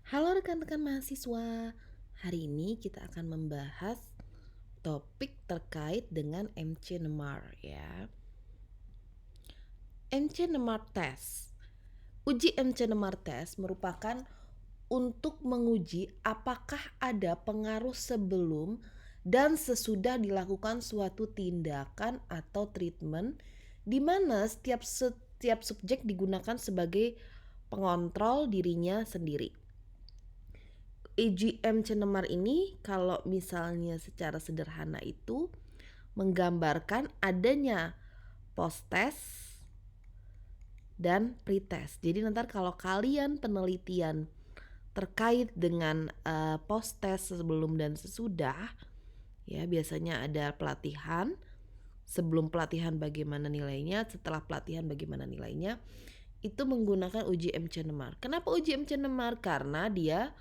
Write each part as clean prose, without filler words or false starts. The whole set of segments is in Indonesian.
Halo rekan-rekan mahasiswa, hari ini kita akan membahas topik terkait dengan MC-NEMAR ya. MC-NEMAR Test. Uji MC-NEMAR Test merupakan untuk menguji apakah ada pengaruh sebelum dan sesudah dilakukan suatu tindakan atau treatment di mana setiap subjek digunakan sebagai pengontrol dirinya sendiri. EGM Cenemar ini kalau misalnya secara sederhana itu menggambarkan adanya post-test dan pre-test. Jadi nanti kalau kalian penelitian terkait dengan post-test sebelum dan sesudah, ya biasanya ada pelatihan. Sebelum pelatihan bagaimana nilainya, setelah pelatihan bagaimana nilainya, itu menggunakan uji MC-NEMAR. Kenapa uji MC-NEMAR? Karena dia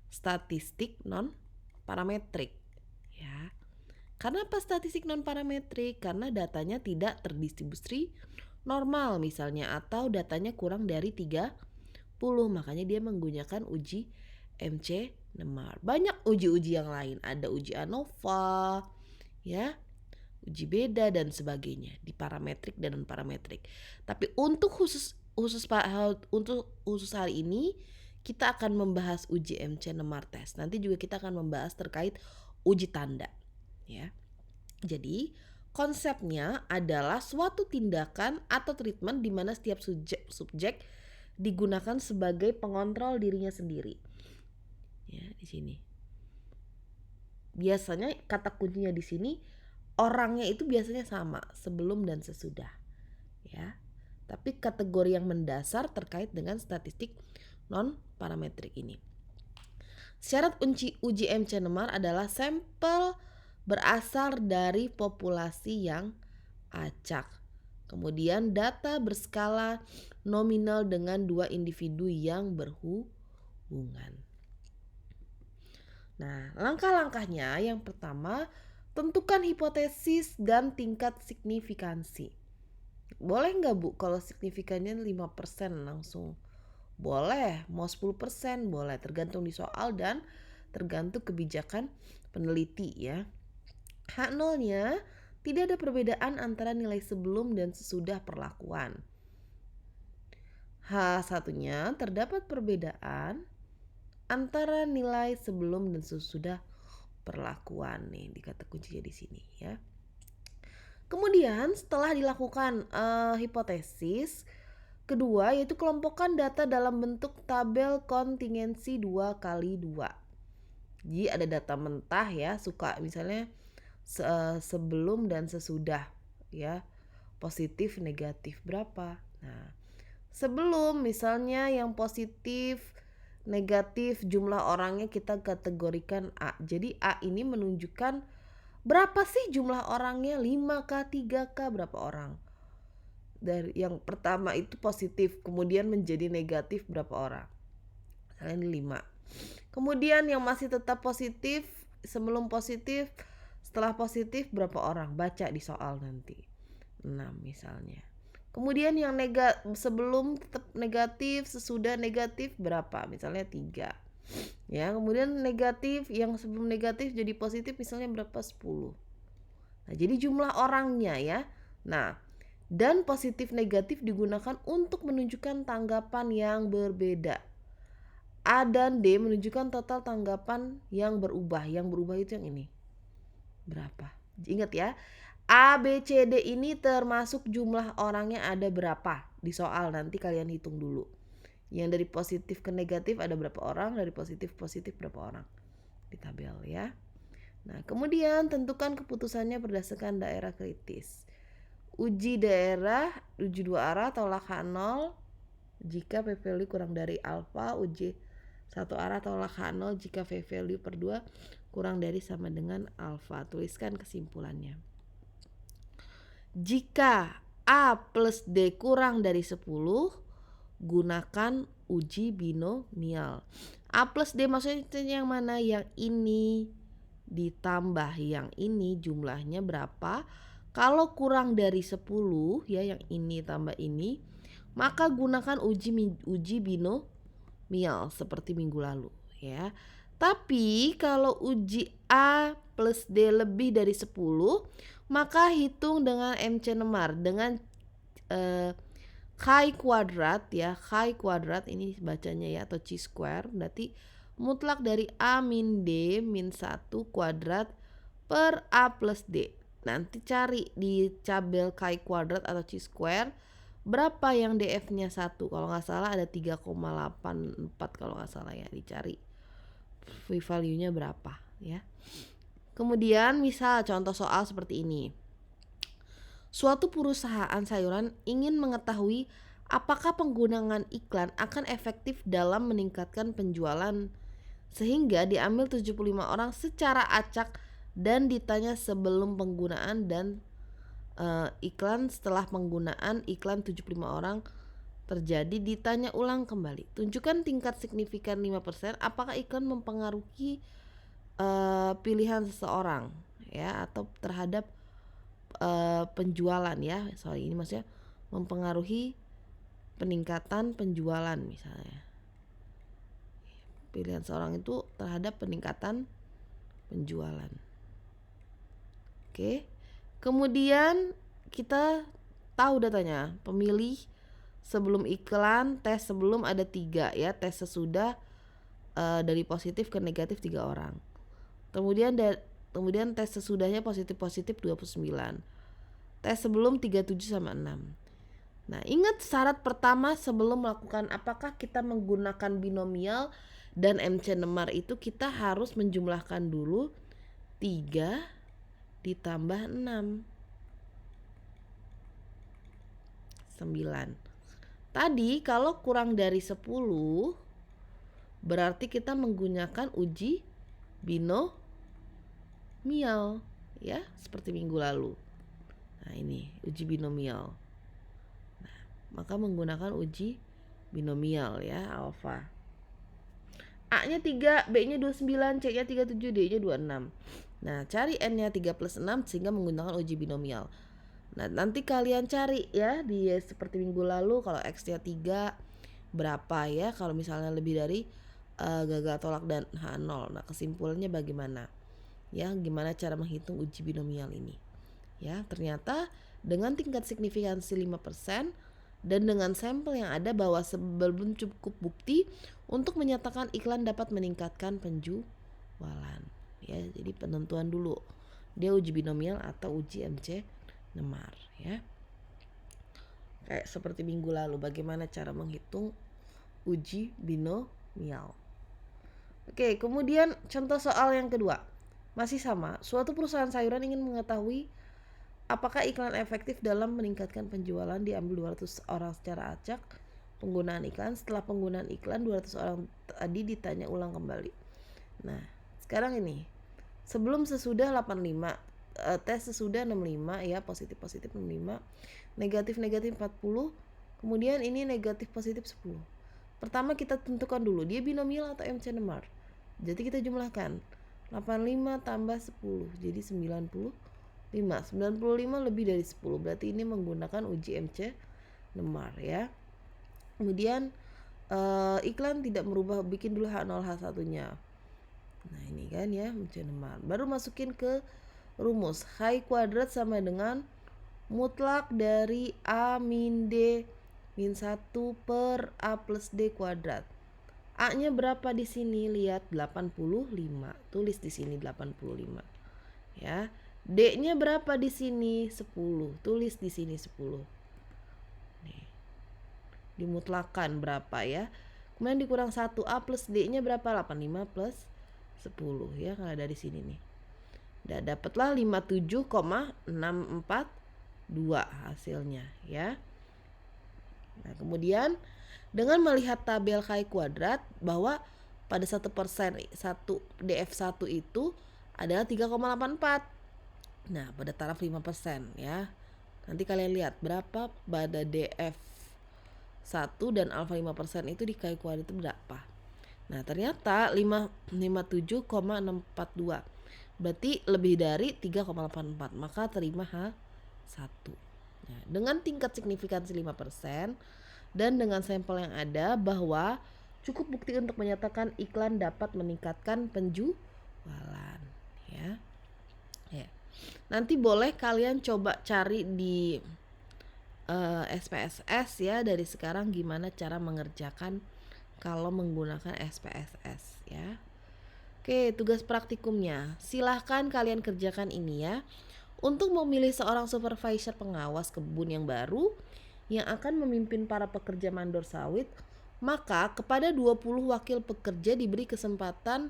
statistik non parametrik ya. Kenapa statistik non parametrik? Karena datanya tidak terdistribusi normal misalnya atau datanya kurang dari 30, makanya dia menggunakan uji MC-NEMAR. Banyak uji-uji yang lain, ada uji ANOVA ya, uji beda dan sebagainya di parametrik dan non parametrik. Tapi untuk khusus hari ini kita akan membahas uji MC-NEMAR test. Nanti juga kita akan membahas terkait uji tanda ya. Jadi konsepnya adalah suatu tindakan atau treatment di mana setiap subjek digunakan sebagai pengontrol dirinya sendiri. Ya, di sini. Biasanya kata kuncinya di sini orangnya itu biasanya sama sebelum dan sesudah. Ya. Tapi kategori yang mendasar terkait dengan statistik non parametrik ini. Syarat uji MC-NEMAR adalah sampel berasal dari populasi yang acak. Kemudian data berskala nominal dengan dua individu yang berhubungan. Nah, langkah-langkahnya yang pertama, tentukan hipotesis dan tingkat signifikansi. Boleh nggak Bu kalau signifikannya 5% langsung? Boleh, mau 10% boleh, tergantung di soal dan tergantung kebijakan peneliti ya. H0-nya tidak ada perbedaan antara nilai sebelum dan sesudah perlakuan. H1-nya terdapat perbedaan antara nilai sebelum dan sesudah perlakuan nih, di kata kuncinya di sini ya. Kemudian setelah dilakukan hipotesis kedua yaitu kelompokkan data dalam bentuk tabel kontingensi 2x2. Jadi ada data mentah ya, suka misalnya sebelum dan sesudah ya, positif negatif berapa. Nah, sebelum misalnya yang positif negatif jumlah orangnya kita kategorikan A. Jadi A ini menunjukkan berapa sih jumlah orangnya, 5K, 3K, berapa orang. Dari yang pertama itu positif, kemudian menjadi negatif berapa orang. Misalnya 5. Kemudian yang masih tetap positif, sebelum positif, setelah positif berapa orang. Baca di soal nanti. 6 misalnya. Kemudian yang sebelum tetap negatif, sesudah negatif berapa? Misalnya 3. Ya, kemudian negatif, yang sebelum negatif jadi positif misalnya berapa? 10. Nah, jadi jumlah orangnya ya. Nah, dan positif negatif digunakan untuk menunjukkan tanggapan yang berbeda. A dan D menunjukkan total tanggapan yang berubah. Yang berubah itu yang ini. Berapa? Ingat ya. A, B, C, D ini termasuk jumlah orangnya ada berapa di soal, nanti kalian hitung dulu. Yang dari positif ke negatif ada berapa orang, dari positif berapa orang di tabel ya. Nah, kemudian tentukan keputusannya berdasarkan daerah kritis. Uji daerah, uji dua arah tolak H0 jika P value kurang dari alfa, uji satu arah tolak H0 jika V value per 2 kurang dari sama dengan alfa. Tuliskan kesimpulannya. Jika A plus D kurang dari 10, gunakan uji binomial. A plus D maksudnya yang mana? Yang ini ditambah yang ini jumlahnya berapa. Kalau kurang dari 10 ya, yang ini tambah ini, maka gunakan uji binomial. binomial seperti minggu lalu ya. Tapi kalau uji A plus D lebih dari 10, maka hitung dengan MC Nemar dengan chi kuadrat ya, chi kuadrat ini bacanya ya, atau chi square, berarti mutlak dari A min D min 1 kuadrat per A plus D. Nanti cari di tabel chi kuadrat atau chi square berapa yang DF-nya 1. Kalau nggak salah ada 3,84 kalau nggak salah ya, dicari value-nya berapa ya. Kemudian misal contoh soal seperti ini. Suatu perusahaan sayuran ingin mengetahui apakah penggunaan iklan akan efektif dalam meningkatkan penjualan, sehingga diambil 75 orang secara acak dan ditanya sebelum penggunaan dan iklan setelah penggunaan iklan 75 orang terjadi ditanya ulang kembali. Tunjukkan tingkat signifikan 5% apakah iklan mempengaruhi pilihan seseorang ya, atau terhadap penjualan ya. Ini maksudnya mempengaruhi peningkatan penjualan misalnya. Pilihan seorang itu terhadap peningkatan penjualan. Oke. Kemudian kita tahu datanya. Pemilih sebelum iklan, tes sebelum ada 3 ya, tes sesudah dari positif ke negatif 3 orang. Kemudian tes sesudahnya positif 29. Tes sebelum 37 sama 6. Nah, ingat syarat pertama sebelum melakukan apakah kita menggunakan binomial dan MC Nemar itu kita harus menjumlahkan dulu 3 ditambah 6. 9. Tadi kalau kurang dari 10 berarti kita menggunakan uji binomial ya, seperti minggu lalu. Nah, ini uji binomial. Nah, maka menggunakan uji binomial ya, alfa. A-nya 3, B-nya 29, C-nya 37, D-nya 26. Nah, cari N-nya 3 plus 6 sehingga menggunakan uji binomial. Nah, nanti kalian cari ya di seperti minggu lalu, kalau X-nya 3 berapa ya, kalau misalnya lebih dari gagal tolak dan H0. Nah, kesimpulannya bagaimana? Ya, gimana cara menghitung uji binomial ini? Ya, ternyata dengan tingkat signifikansi 5% dan dengan sampel yang ada bahwa sebelum cukup bukti untuk menyatakan iklan dapat meningkatkan penjualan. Ya, jadi penentuan dulu dia uji binomial atau uji MC Nemar ya. Kayak seperti minggu lalu, bagaimana cara menghitung uji binomial. Oke, kemudian contoh soal yang kedua. Masih sama, suatu perusahaan sayuran ingin mengetahui apakah iklan efektif dalam meningkatkan penjualan, diambil 200 orang secara acak. Penggunaan iklan, setelah penggunaan iklan 200 orang tadi ditanya ulang kembali. Nah, sekarang ini sebelum sesudah 85, tes sesudah 65 ya, positif 65, negatif 40, kemudian ini negatif positif 10. Pertama kita tentukan dulu dia binomial atau MC Nemar. Jadi kita jumlahkan 85 tambah 10 jadi 95. 95 lebih dari 10, berarti ini menggunakan uji MC Nemar ya. Kemudian iklan tidak merubah, bikin dulu H0 H1 nya. Nah, ini kan ya MC Nemar. Baru masukin ke rumus chi kuadrat sama dengan mutlak dari A min D min 1 per A plus D kuadrat. A nya berapa di sini? Lihat 85. Tulis di sini 85. Ya. D nya berapa di sini? 10. Tulis di sini 10. Nih. Dimutlakan berapa ya? Kemudian dikurang 1, A plus D nya berapa? 85 plus 10 ya, kalau dari sini nih. Dan dapatlah 57,642 hasilnya ya. Nah, kemudian dengan melihat tabel chi kuadrat bahwa pada 1% 1 DF1 itu adalah 3,84. Nah, pada taraf 5% ya. Nanti kalian lihat berapa pada DF1 dan alfa 5% itu di chi kuadrat itu berapa. Nah, ternyata 57,642. Berarti lebih dari 3,84, maka terima H1. Nah, dengan tingkat signifikansi 5% dan dengan sampel yang ada bahwa cukup bukti untuk menyatakan iklan dapat meningkatkan penjualan, ya. Ya. Nanti boleh kalian coba cari di SPSS ya, dari sekarang gimana cara mengerjakan kalau menggunakan SPSS ya. Oke, tugas praktikumnya. Silahkan kalian kerjakan ini ya. Untuk memilih seorang supervisor pengawas kebun yang baru yang akan memimpin para pekerja mandor sawit, maka kepada 20 wakil pekerja diberi kesempatan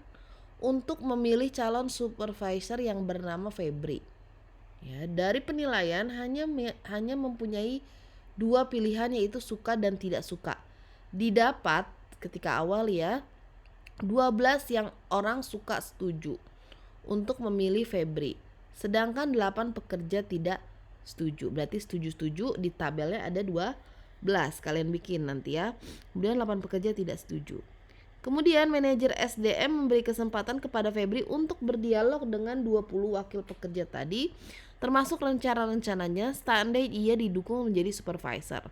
untuk memilih calon supervisor yang bernama Febri. Ya, dari penilaian hanya mempunyai 2 pilihan, yaitu suka dan tidak suka. Didapat ketika awal ya, 12 yang orang suka setuju untuk memilih Febri. Sedangkan 8 pekerja tidak setuju. Berarti setuju-setuju di tabelnya ada 12. Kalian bikin nanti ya. Kemudian 8 pekerja tidak setuju. Kemudian manajer SDM memberi kesempatan kepada Febri untuk berdialog dengan 20 wakil pekerja tadi, termasuk rencana-rencananya seandainya ia didukung menjadi supervisor.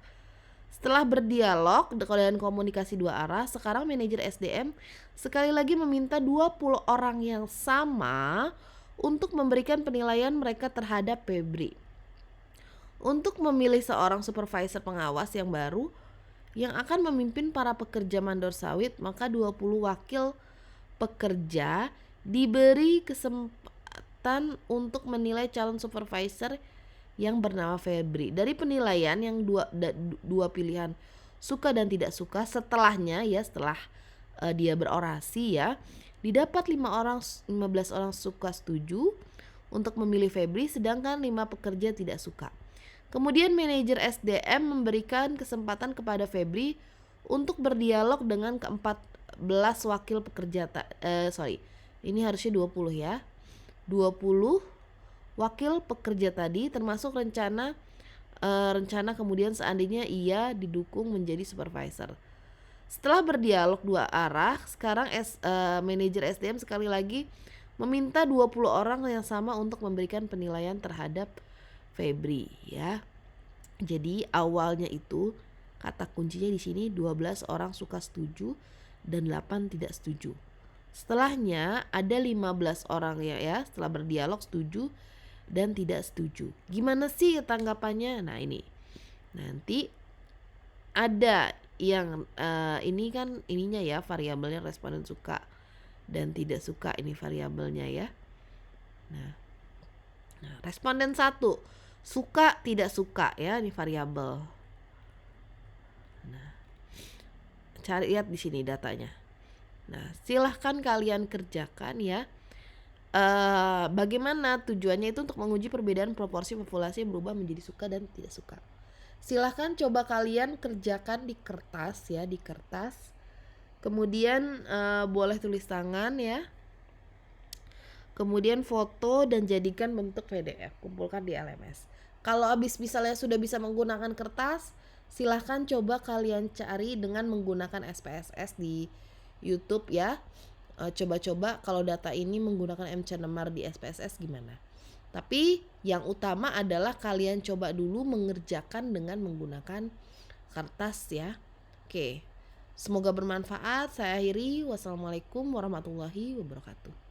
Setelah berdialog dan komunikasi dua arah, sekarang manajer SDM sekali lagi meminta 20 orang yang sama untuk memberikan penilaian mereka terhadap Febri. Untuk memilih seorang supervisor pengawas yang baru yang akan memimpin para pekerja mandor sawit, maka 20 wakil pekerja diberi kesempatan untuk menilai calon supervisor yang bernama Febri. Dari penilaian yang dua pilihan suka dan tidak suka, setelahnya ya, setelah dia berorasi ya, didapat 15 orang suka setuju untuk memilih Febri, sedangkan 5 pekerja tidak suka. Kemudian manajer SDM memberikan kesempatan kepada Febri untuk berdialog dengan ke-14 wakil pekerja ini harusnya 20 ya. 20 wakil pekerja tadi, termasuk rencana kemudian seandainya ia didukung menjadi supervisor. Setelah berdialog dua arah, sekarang manajer SDM sekali lagi meminta 20 orang yang sama untuk memberikan penilaian terhadap Febri ya. Jadi awalnya itu kata kuncinya di sini 12 orang suka setuju dan 8 tidak setuju. Setelahnya ada 15 orang ya setelah berdialog setuju dan tidak setuju. Gimana sih tanggapannya? Nah, ini. Nanti ada yang ini kan ininya ya, variabelnya responden suka dan tidak suka, ini variabelnya ya. Nah, responden 1 suka tidak suka ya, ini variabel. Nah, cari lihat di sini datanya. Nah, silahkan kalian kerjakan ya. Bagaimana tujuannya itu untuk menguji perbedaan proporsi populasi yang berubah menjadi suka dan tidak suka. Silahkan coba kalian kerjakan di kertas ya, di kertas. Kemudian boleh tulis tangan ya. Kemudian foto dan jadikan bentuk PDF, kumpulkan di LMS. Kalau misalnya sudah bisa menggunakan kertas, silahkan coba kalian cari dengan menggunakan SPSS di YouTube ya. Coba-coba kalau data ini menggunakan MCNemar di SPSS gimana. Tapi yang utama adalah kalian coba dulu mengerjakan dengan menggunakan kertas ya. Oke, semoga bermanfaat. Saya akhiri. Wassalamualaikum warahmatullahi wabarakatuh.